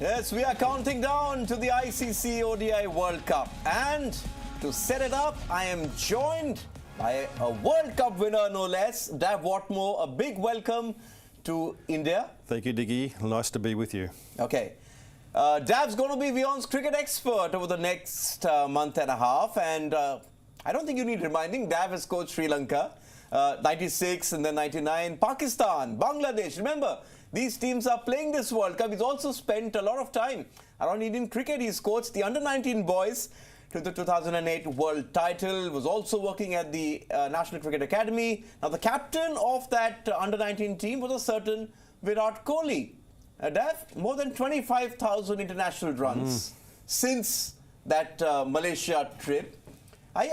Yes, we are counting down to the ICC ODI World Cup. And to set it up, I am joined by a World Cup winner, no less, Dav Watmore. A big welcome to India. Thank you, Diggy. Nice to be with you. Okay. Dav's going to be WION's cricket expert over the next month and a half. And I don't think you need reminding. Dav has coached Sri Lanka, 96 and then 99. Pakistan, Bangladesh. Remember, these teams are playing this World Cup. He's also spent a lot of time around Indian cricket. He's coached the under-19 boys to the 2008 world title. Was also working at the National Cricket Academy. Now, the captain of that under-19 team was a certain Virat Kohli. Dav, more than 25,000 international runs since that Malaysia trip. Are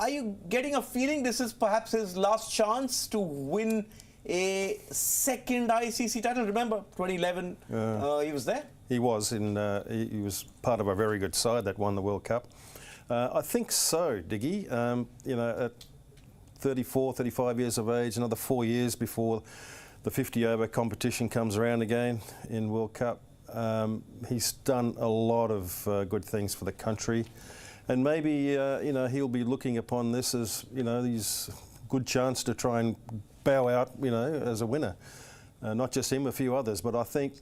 you getting a feeling this is perhaps his last chance to win a second ICC title? Remember, 2011, he was there? He was. He was part of a very good side that won the World Cup. I think so, Diggy. You know, at 34, 35 years of age, another 4 years before the 50-over competition comes around again in World Cup. He's done a lot of good things for the country. And maybe, you know, he'll be looking upon this as, you know, his good chance to try and bow out, you know, as a winner. Not just him, a few others, but I think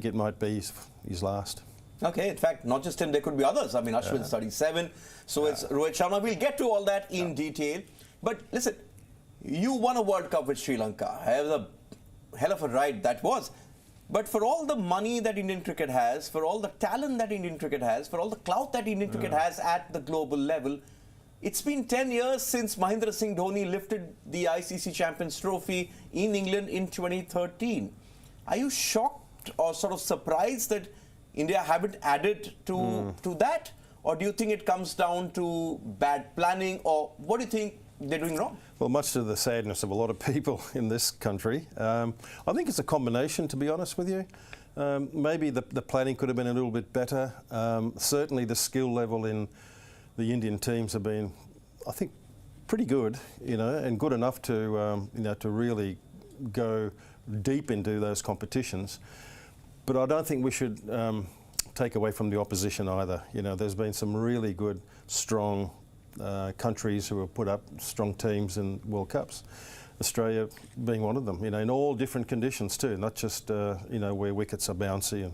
it might be his last. Okay, in fact, not just him, there could be others. I mean, Ashwin's 37, so it's Rohit Sharma. We'll get to all that in detail. But listen, you won a World Cup with Sri Lanka. It was a hell of a ride that was. But for all the money that Indian cricket has, for all the talent that Indian cricket has, for all the clout that Indian cricket has at the global level, it's been 10 years since Mahendra Singh Dhoni lifted the ICC Champions Trophy in England in 2013. Are you shocked or sort of surprised that India haven't added to that? Or do you think it comes down to bad planning? Or what do you think they're doing wrong? Well, much to the sadness of a lot of people in this country. I think it's a combination, to be honest with you. Maybe the planning could have been a little bit better. Certainly the skill level in the Indian teams have been, I think, pretty good, you know, and good enough to, you know, to really go deep into those competitions. But I don't think we should take away from the opposition either. You know, there's been some really good, strong countries who have put up strong teams in World Cups. Australia being one of them, you know, in all different conditions too, not just, you know, where wickets are bouncy. And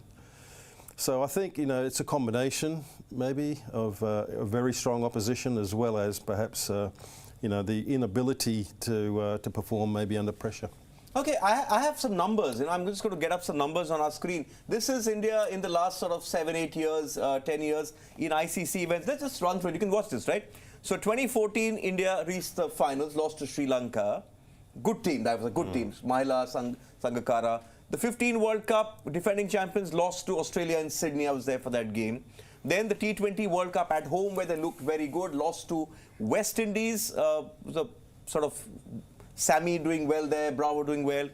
so I think, you know, it's a combination maybe of a very strong opposition as well as perhaps, you know, the inability to perform maybe under pressure. Okay, I have some numbers, and I'm just going to get up some numbers on our screen. This is India in the last sort of 7, 8 years, 10 years in ICC events. Let's just run through it. You can watch this, right? So 2014, India reached the finals, lost to Sri Lanka. Good team, that was a good team. Mahila, Sangakkara. The 15 World Cup, defending champions, lost to Australia in Sydney. I was there for that game. Then the T20 World Cup at home, where they looked very good, lost to West Indies. The sort of Sammy doing well there, Bravo doing well.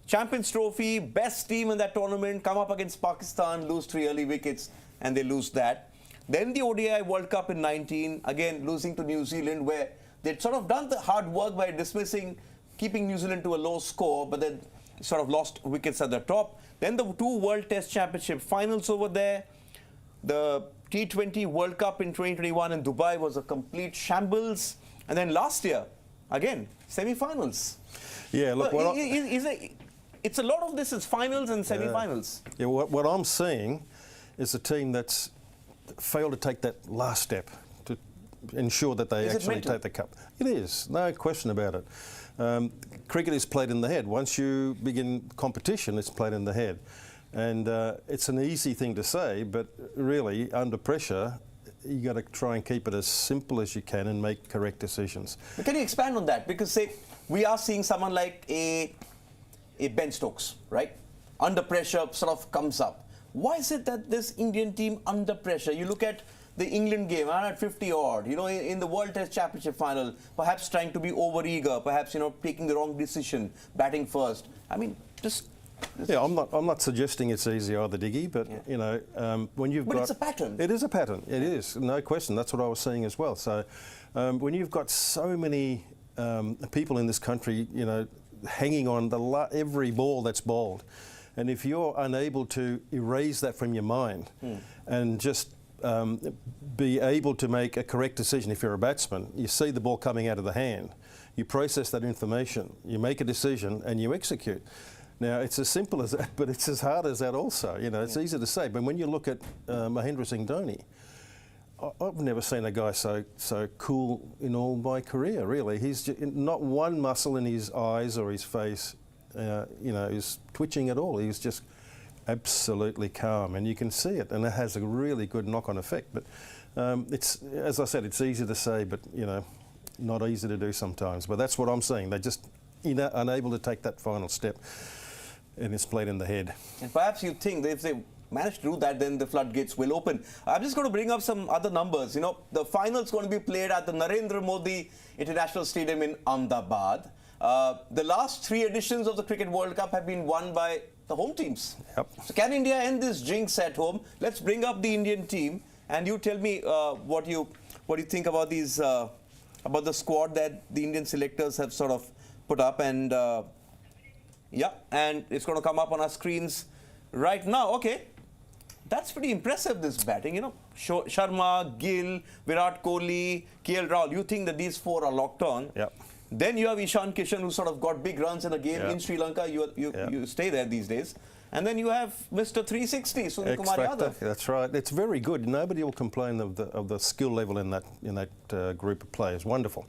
Champions Trophy, best team in that tournament, come up against Pakistan, lose 3 early wickets, and they lose that. Then the ODI World Cup in 19, again losing to New Zealand, where they'd sort of done the hard work by keeping New Zealand to a low score, but then sort of lost wickets at the top. Then the 2 World Test Championship finals over there. The T20 World Cup in 2021 in Dubai was a complete shambles. And then last year, again, semi-finals. Yeah, look, it's a lot of this is finals and semi-finals. Yeah, what I'm seeing is a team that's failed to take that last step to ensure that they actually take the cup. It is, no question about it. Cricket is played in the head. Once you begin competition, it's played in the head. And it's an easy thing to say, but really, under pressure, you got to try and keep it as simple as you can and make correct decisions. But can you expand on that? Because say we are seeing someone like a Ben Stokes, right? Under pressure sort of comes up. Why is it that this Indian team under pressure? You look at the England game, at 50 odd, you know, in the World Test Championship final, perhaps trying to be over-eager, perhaps, you know, taking the wrong decision, batting first. I mean, just... Yeah, I'm not suggesting it's easy either, Diggy, but, you know, when you've got... But it's a pattern. It is a pattern. It is, no question. That's what I was saying as well. So when you've got so many people in this country, you know, hanging on every ball that's bowled, And if you're unable to erase that from your mind and just be able to make a correct decision, if you're a batsman, you see the ball coming out of the hand, you process that information, you make a decision and you execute. Now, it's as simple as that, but it's as hard as that also. You know, it's easy to say, but when you look at Mahendra Singh Dhoni, I've never seen a guy so cool in all my career, really. He's not one muscle in his eyes or his face, you know, is twitching at all. He's just absolutely calm, and you can see it, and it has a really good knock-on effect. But it's, as I said, it's easy to say, but, you know, not easy to do sometimes. But that's what I'm seeing. They're just unable to take that final step, and it's played in the head. And perhaps you think that if they manage to do that, then the floodgates will open. I'm just going to bring up some other numbers. You know, the final's going to be played at the Narendra Modi International Stadium in Ahmedabad. The last 3 editions of the Cricket World Cup have been won by the home teams. Yep. So can India end this jinx at home? Let's bring up the Indian team, and you tell me what you think about these about the squad that the Indian selectors have sort of put up. And yeah, and it's going to come up on our screens right now. Okay. That's pretty impressive, this batting, you know. Sharma, Gill, Virat Kohli, KL Rahul. You think that these 4 are locked on. Yep. Then you have Ishan Kishan, who sort of got big runs in a game Yep. in Sri Lanka. You stay there these days. And then you have Mr. 360, Surya Kumar Yadav. That's right. It's very good. Nobody will complain of the skill level in that group of players. Wonderful.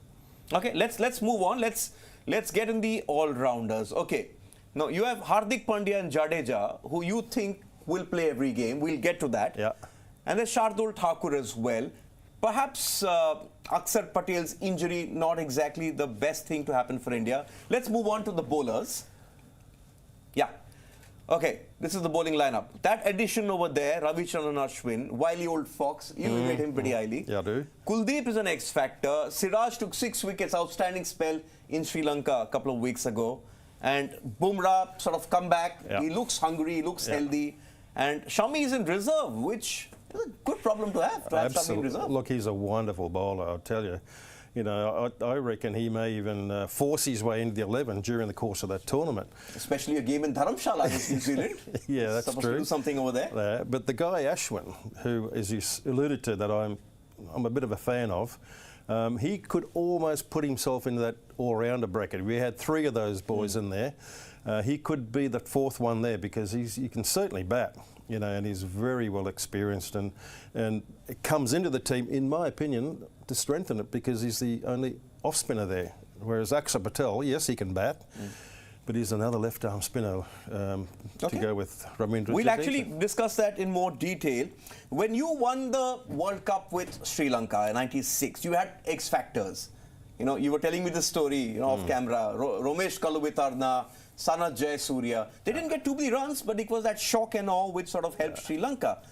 Okay, let's move on. Let's get in the all-rounders. Okay. Now, you have Hardik Pandya and Jadeja, who you think will play every game. We'll get to that. Yeah. And there's Shardul Thakur as well. Perhaps Akshar Patel's injury, not exactly the best thing to happen for India. Let's move on to the bowlers. Yeah. Okay, this is the bowling lineup. That addition over there, Ravichandran Ashwin, wily old fox, you rate him pretty highly. Yeah, I do. Kuldeep is an X-factor. Siraj took 6 wickets, outstanding spell in Sri Lanka a couple of weeks ago. And Bumrah sort of come back. Yeah. He looks hungry, he looks healthy. And Shami is in reserve, which is a good problem to have Shami in reserve. Look, he's a wonderful bowler, I'll tell you. You know, I reckon he may even force his way into the 11 during the course of that tournament. Especially a game in Dharamshala against New Zealand. Yeah, that's supposed true. to do something over there. But the guy Ashwin, who, as you alluded to, that I'm a bit of a fan of, he could almost put himself into that all-rounder bracket. We had 3 of those boys in there. He could be the 4th one there because he can certainly bat, you know, and he's very well experienced and it comes into the team, in my opinion, to strengthen it because he's the only off-spinner there. Whereas Akshar Patel, yes, he can bat, but he's another left-arm spinner to go with Ravindra We'll Jadeja. actually discuss that in more detail. When you won the World Cup with Sri Lanka in '96, you had X factors. You know, you were telling me the story, you know, off camera. Romesh Kaluvitarna, Sanat Jayasuriya. They didn't get too many runs, but it was that shock and awe which sort of helped Sri Lanka.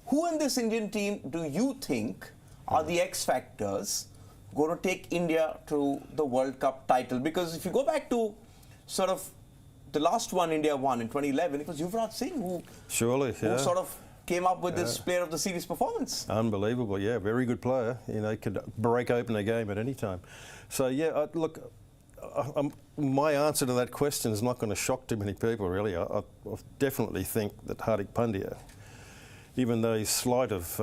Who in this Indian team do you think are the X factors going to take India to the World Cup title? Because if you go back to sort of the last one India won in 2011, it was Yuvraj Singh who sort of came up with this player of the series performance. Unbelievable, yeah, very good player. You know, could break open a game at any time. So yeah, look, my answer to that question is not going to shock too many people, really. I definitely think that Hardik Pandya, even though he's slight of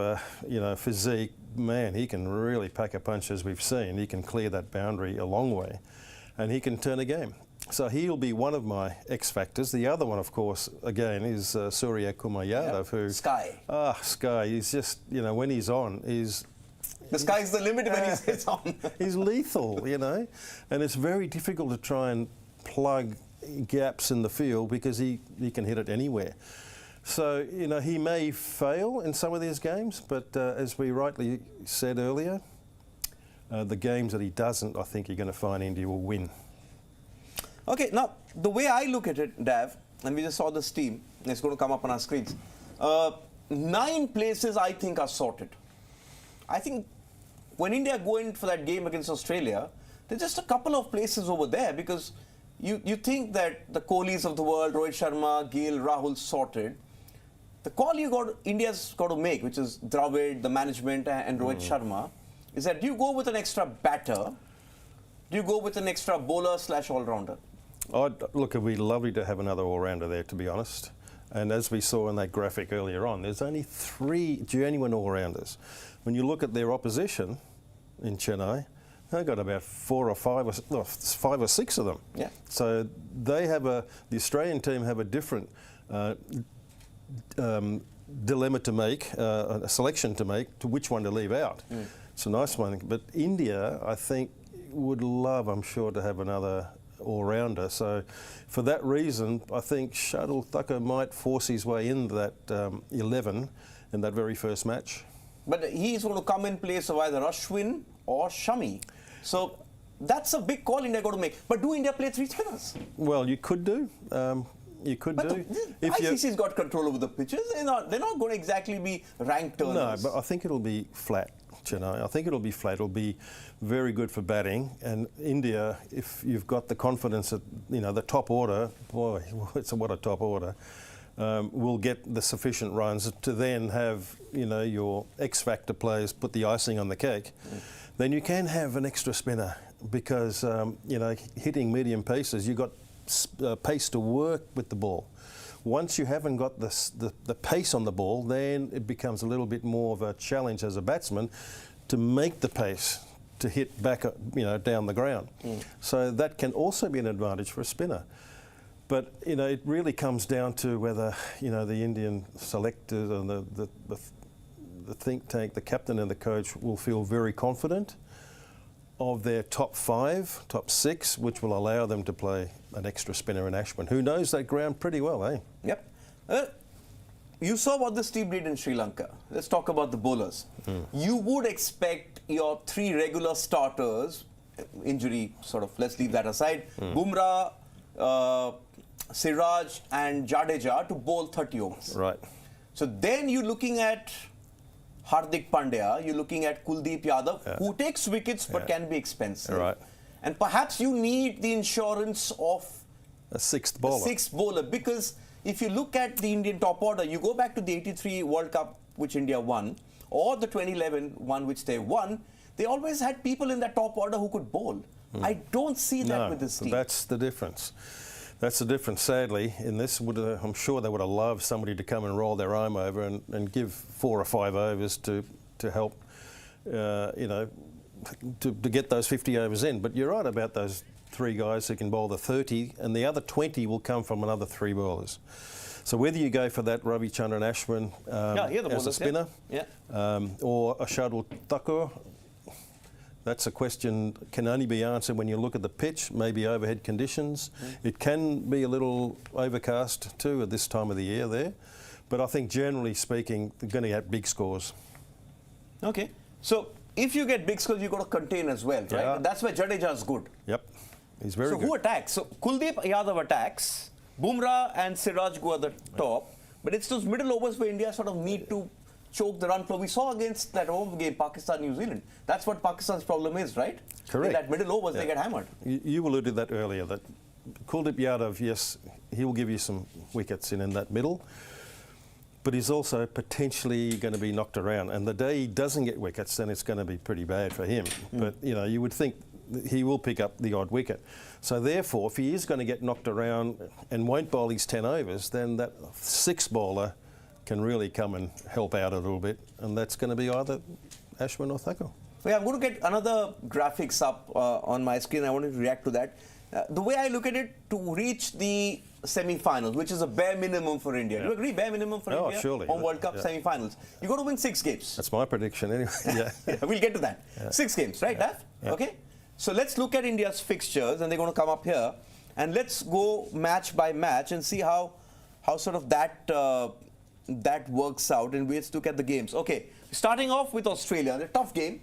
you know, physique, man, he can really pack a punch, as we've seen. He can clear that boundary a long way, and he can turn a game. So he'll be one of my X factors. The other one, of course, again, is Surya Kumar Yadav, who Sky. Sky. He's just, you know, when he's on, the sky's the limit when he's on. He's lethal, you know, and it's very difficult to try and plug gaps in the field because he can hit it anywhere. So, you know, he may fail in some of these games, but as we rightly said earlier, the games that he doesn't, I think you're going to find India will win. Okay, now, the way I look at it, Dav, and we just saw this team, and it's going to come up on our screens. 9 places I think are sorted. I think when India go in for that game against Australia, there's just a couple of places over there because you think that the Kohlis of the world, Rohit Sharma, Gill, Rahul sorted. The call India's got to make, which is Dravid, the management, and Rohit Sharma, is that do you go with an extra batter? Do you go with an extra bowler / all-rounder? Look, it'd be lovely to have another all-rounder there, to be honest. And as we saw in that graphic earlier on, there's only 3 genuine all-rounders. When you look at their opposition in Chennai, they've got about 4 or 5 or 5 or 6 of them. Yeah. So they have the Australian team have a different dilemma to make, a selection to make, to which one to leave out. It's a nice one. But India, I think, would love, I'm sure, to have another all-rounder. So for that reason, I think Shardul Thakur might force his way into that 11 in that very first match. But he's going to come in place of either Ashwin or Shami. So that's a big call India got to make. But do India play 3 spinners? Well, you could do. You could but do. The ICC's got control over the pitches. They're not going to exactly be ranked turners. No, but I think it'll be flat, Chennai. I think it'll be flat. It'll be very good for batting. And India, if you've got the confidence that, the top order, boy, what a top order, will get the sufficient runs to then have, your X-factor players put the icing on the cake, then you can have an extra spinner because, hitting medium paces, you've got pace to work with the ball. Once you haven't got the pace on the ball, then it becomes a little bit more of a challenge as a batsman to make the pace to hit back, down the ground. So that can also be an advantage for a spinner. But, it really comes down to whether, the Indian selectors and the think tank, the captain and the coach will feel very confident of their top 5, top 6, which will allow them to play an extra spinner in Ashwin, who knows that ground pretty well, eh? Yep. You saw what this team did in Sri Lanka. Let's talk about the bowlers. You would expect your 3 regular starters, injury sort of, let's leave that aside, Bumrah, Siraj and Jadeja to bowl 30 overs. Right. So then you're looking at Hardik Pandya, you're looking at Kuldeep Yadav, who takes wickets but can be expensive. Right. And perhaps you need the insurance of a 6th bowler. A 6th bowler, because if you look at the Indian top order, you go back to the 83 World Cup which India won, or the 2011 one which they won, they always had people in that top order who could bowl. I don't see that with this team. That's the difference. That's the difference, sadly, in this. I'm sure they would have loved somebody to come and roll their arm over and give 4 or 5 overs to help, to get those 50 overs in. But you're right about those 3 guys who can bowl the 30, and the other 20 will come from another 3 bowlers. So whether you go for that Ravichandran Ashwin as a spinner, or a Shardul Thakur, that's a question can only be answered when you look at the pitch, maybe overhead conditions. It can be a little overcast too at this time of the year there. But I think generally speaking, they're going to get big scores. Okay. So if you get big scores, you've got to contain as well, right? Yeah. And that's where Jadeja is good. Yep. He's very good. So who attacks? So Kuldeep Yadav attacks, Bumrah and Siraj go at the top. But it's those middle overs where India sort of need to choke the run flow. We saw against that home game, Pakistan-New Zealand. That's what Pakistan's problem is, right? Correct. In that middle overs, they get hammered. You alluded to that earlier, that Kuldeep Yadav, yes, he will give you some wickets in that middle, but he's also potentially going to be knocked around. And the day he doesn't get wickets, then it's going to be pretty bad for him. But, you would think he will pick up the odd wicket. So therefore, if he is going to get knocked around and won't bowl his 10 overs, then that 6th bowler can really come and help out a little bit, and that's going to be either Ashwin or Thakur. Yeah, I'm going to get another graphics up on my screen. I wanted to react to that. The way I look at it, to reach the semi-finals, which is a bare minimum for India. Do you agree? Bare minimum for India? Surely. On World Cup semi-finals. You've got to win 6 games. That's my prediction anyway. We'll get to that. 6 games, right, Daf? Okay. So let's look at India's fixtures, and they're going to come up here. And let's go match by match and see how sort of that works out, and let's look at the games. Okay, starting off with Australia, a tough game,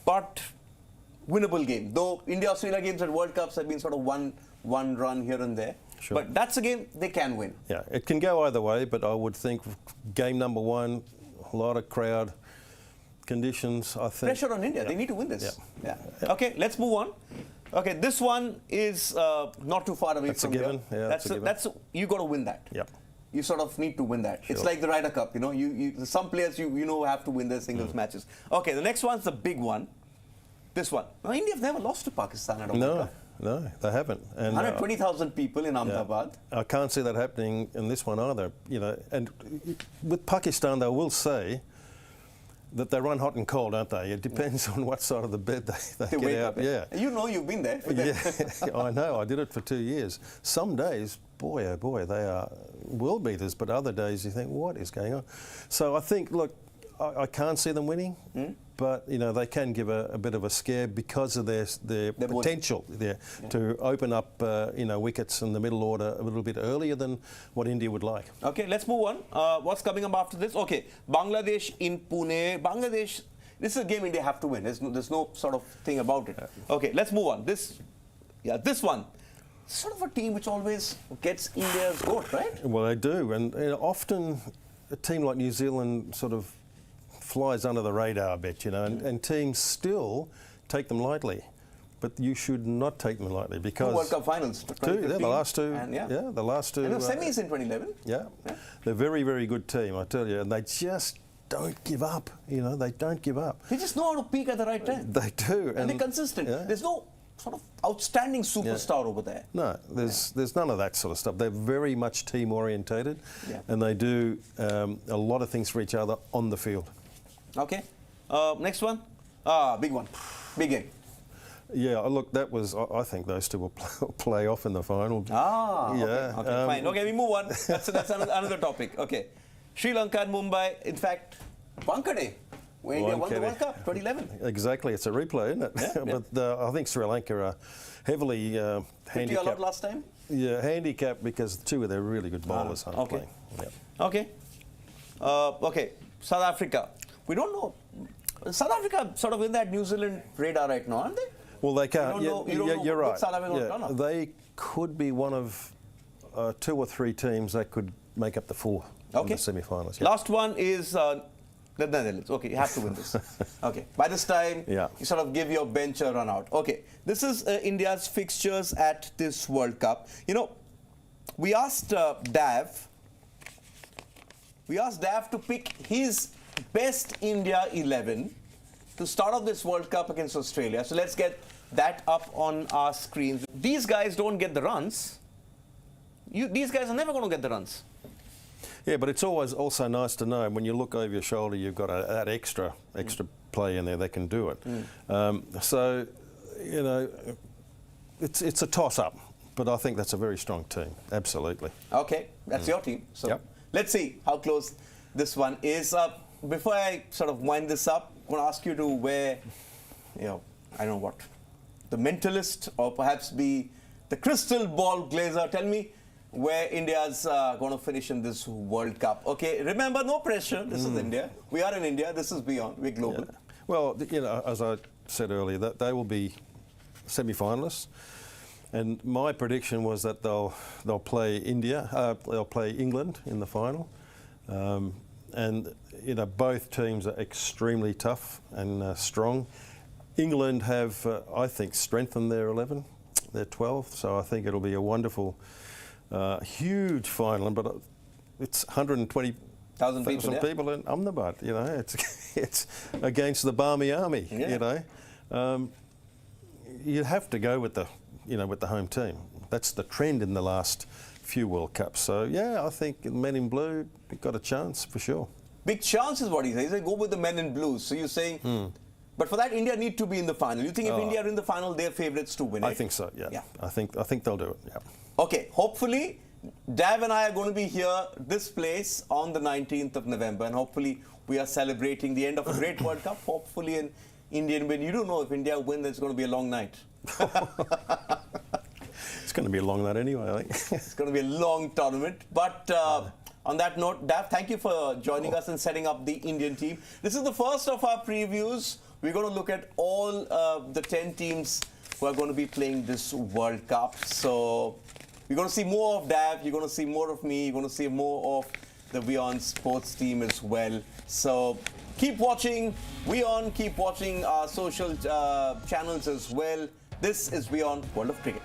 but winnable game. Though India-Australia games at World Cups have been sort of one run here and there. Sure. But that's a game they can win. Yeah, it can go either way, but I would think game number 1, a lot of crowd conditions, I think. Pressure on India, they need to win this. Okay, let's move on. Okay, this one is not too far away from here. That's a given. Yeah, that's a given. You got to win that. Yep. You sort of need to win that. Sure. It's like the Ryder Cup, some players have to win their singles matches. Okay, the next one's the big one. This one. Now, India have never lost to Pakistan at all. no, they haven't. And 120,000 people in Ahmedabad. I can't see that happening in this one either. You know, and with Pakistan, they will say that they run hot and cold, aren't they? It depends on what side of the bed they get out. Yeah. You know, you've been there. Yeah, I know. I did it for 2 years. Some days, boy, oh boy, they are world beaters, but other days you think, what is going on? So I think, look, I can't see them winning, but you know they can give a bit of a scare because of their potential there to open up wickets in the middle order a little bit earlier than what India would like. Okay, let's move on. What's coming up after this? Okay, Bangladesh in Pune. Bangladesh. This is a game India have to win. There's no sort of thing about it. Okay, let's move on. This one. Sort of a team which always gets India's vote, right? Well, they do, and often a team like New Zealand sort of flies under the radar a bit, you know, and teams still take them lightly. But you should not take them lightly because... 2 World Cup finals. The last two. And the last two. And the semis in 2011. Yeah. They're a very, very good team, I tell you, and they just don't give up, you know, they don't give up. They just know how to peak at the right time. They do. And they're consistent. Yeah. There's no sort of outstanding superstar over there. No, there's none of that sort of stuff. They're very much team orientated, and they do a lot of things for each other on the field. Okay. Next one. Big one. Big game. Yeah, look, that was. I think those two will play off in the final. Yeah. Okay, fine. Okay, we move on. That's another topic. Okay. Sri Lanka and Mumbai. In fact, Wankhede, where India won the World Cup 2011. Exactly. It's a replay, isn't it? Yeah, But I think Sri Lanka are heavily handicapped. A lot last time? Yeah, handicapped because two of their really good bowlers aren't playing. Yep. Okay. Okay. South Africa. We don't know. South Africa sort of in that New Zealand radar right now, aren't they? Well, they can't. You don't know you're right. South Africa they could be one of 2 or 3 teams that could make up the 4 in the semi-finals. Yep. Last one is the Netherlands. Okay, you have to win this. Okay. By this time, you sort of give your bench a run out. Okay. This is India's fixtures at this World Cup. You know, we asked Dav. We asked Dav to pick his best India 11 to start off this World Cup against Australia. So let's get that up on our screens. These guys don't get the runs. These guys are never going to get the runs. Yeah, but it's always also nice to know when you look over your shoulder, you've got that extra play in there that can do it. So, you know, it's a toss-up, but I think that's a very strong team. Absolutely. Okay, that's your team. So let's see how close this one is. Before I sort of wind this up, I'm going to ask you to wear, you know, I don't know what, the mentalist or perhaps be the crystal ball glazer. Tell me where India's going to finish in this World Cup. Okay, remember, no pressure. This is India. We are in India. This is beyond. We're global. Yeah. Well, you know, as I said earlier, that they will be semi-finalists. And my prediction was that they'll play they'll play England in the final. And, you know, both teams are extremely tough and strong. England have, I think, strengthened their 11. They're 12, so I think it'll be a wonderful, huge final. But it's 120,000 people in Ahmedabad. You know, it's against the Barmy Army. You know, you have to go with the home team. That's the trend in the last few World Cups. So yeah, I think the men in blue got a chance for sure. Big chance is what he says. They go with the men in blue. So you're saying. But for that, India need to be in the final. You think if India are in the final, they're favourites to win it? I think so, yeah. I think they'll do it, yeah. Okay, hopefully, Dav and I are going to be here, this place, on the 19th of November. And hopefully, we are celebrating the end of a great World Cup. Hopefully, an Indian win. You don't know if India win, it's going to be a long night. It's going to be a long night anyway, I think. It's going to be a long tournament. But on that note, Dav, thank you for joining us and setting up the Indian team. This is the first of our previews. We're going to look at all the 10 teams who are going to be playing this World Cup. So you're going to see more of Dav, you're going to see more of me, you're going to see more of the WION sports team as well. So keep watching WION, keep watching our social channels as well. This is WION World of Cricket.